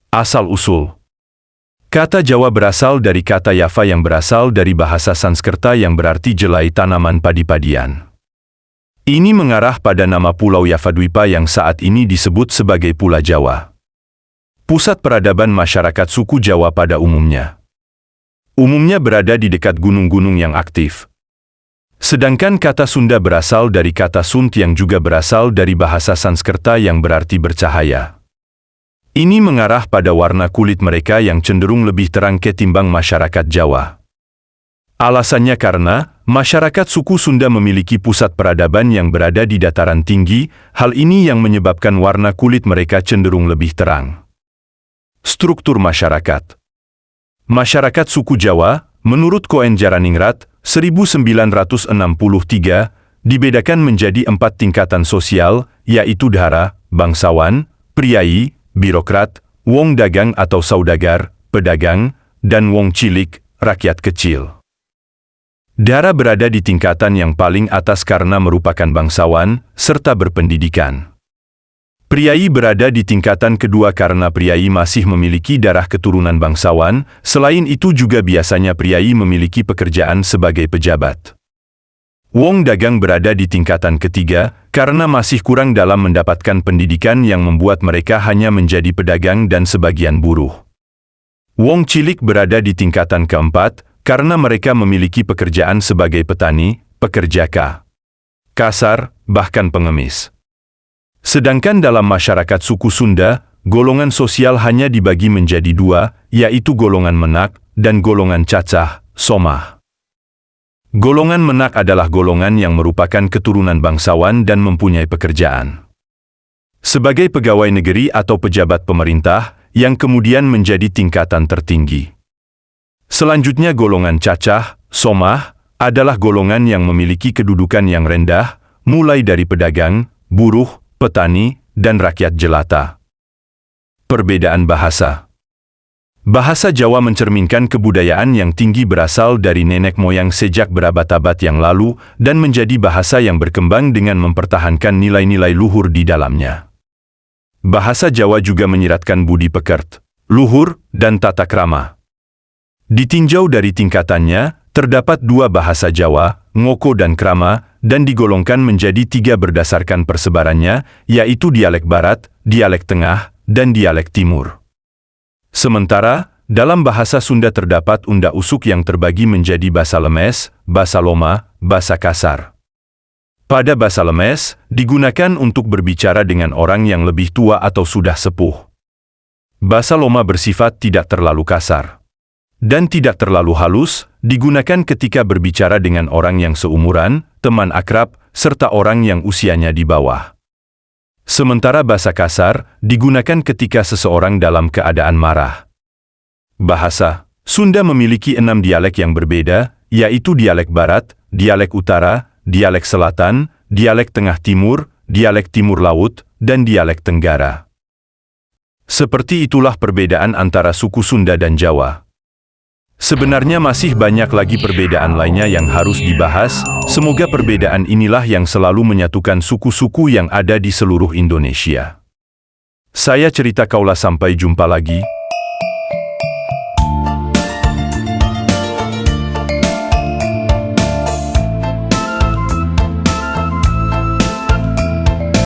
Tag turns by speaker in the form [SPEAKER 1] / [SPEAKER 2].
[SPEAKER 1] Asal-usul. Kata Jawa berasal dari kata Yafa yang berasal dari bahasa Sanskerta yang berarti jelai tanaman padi-padian. Ini mengarah pada nama Pulau Yafadwipa yang saat ini disebut sebagai Pulau Jawa. Pusat peradaban masyarakat suku Jawa pada umumnya. Umumnya berada di dekat gunung-gunung yang aktif. Sedangkan kata Sunda berasal dari kata Sunt yang juga berasal dari bahasa Sanskerta yang berarti bercahaya. Ini mengarah pada warna kulit mereka yang cenderung lebih terang ketimbang masyarakat Jawa. Alasannya karena masyarakat suku Sunda memiliki pusat peradaban yang berada di dataran tinggi, hal ini yang menyebabkan warna kulit mereka cenderung lebih terang. Struktur masyarakat. Masyarakat suku Jawa, menurut Koen Jaraningrat, 1963, dibedakan menjadi 4 tingkatan sosial, yaitu dara, bangsawan, priai, birokrat, wong dagang atau saudagar, pedagang, dan wong cilik, rakyat kecil. Dara berada di tingkatan yang paling atas karena merupakan bangsawan, serta berpendidikan. Priai berada di tingkatan kedua karena priai masih memiliki darah keturunan bangsawan, selain itu juga biasanya priai memiliki pekerjaan sebagai pejabat. Wong dagang berada di tingkatan ketiga, karena masih kurang dalam mendapatkan pendidikan yang membuat mereka hanya menjadi pedagang dan sebagian buruh. Wong cilik berada di tingkatan keempat, karena mereka memiliki pekerjaan sebagai petani, pekerja kasar, bahkan pengemis. Sedangkan dalam masyarakat suku Sunda, golongan sosial hanya dibagi menjadi 2, yaitu golongan menak dan golongan cacah, somah. Golongan menak adalah golongan yang merupakan keturunan bangsawan dan mempunyai pekerjaan sebagai pegawai negeri atau pejabat pemerintah, yang kemudian menjadi tingkatan tertinggi. Selanjutnya golongan cacah, somah, adalah golongan yang memiliki kedudukan yang rendah, mulai dari pedagang, buruh, petani, dan rakyat jelata. Perbedaan bahasa. Bahasa Jawa mencerminkan kebudayaan yang tinggi berasal dari nenek moyang sejak berabad-abad yang lalu dan menjadi bahasa yang berkembang dengan mempertahankan nilai-nilai luhur di dalamnya. Bahasa Jawa juga menyiratkan budi pekerti, luhur, dan tata krama. Ditinjau dari tingkatannya, terdapat 2 bahasa Jawa, ngoko dan krama, dan digolongkan menjadi 3 berdasarkan persebarannya, yaitu dialek barat, dialek tengah, dan dialek timur. Sementara, dalam bahasa Sunda terdapat unda usuk yang terbagi menjadi basa lemes, basa loma, basa kasar. Pada basa lemes, digunakan untuk berbicara dengan orang yang lebih tua atau sudah sepuh. Basa loma bersifat tidak terlalu kasar dan tidak terlalu halus, digunakan ketika berbicara dengan orang yang seumuran, teman akrab, serta orang yang usianya di bawah. Sementara basa kasar digunakan ketika seseorang dalam keadaan marah. Bahasa Sunda memiliki 6 dialek yang berbeda, yaitu dialek barat, dialek utara, dialek selatan, dialek tengah timur, dialek timur laut, dan dialek tenggara. Seperti itulah perbedaan antara suku Sunda dan Jawa. Sebenarnya masih banyak lagi perbedaan lainnya yang harus dibahas, semoga perbedaan inilah yang selalu menyatukan suku-suku yang ada di seluruh Indonesia. Saya Cerita Kaula, sampai jumpa lagi.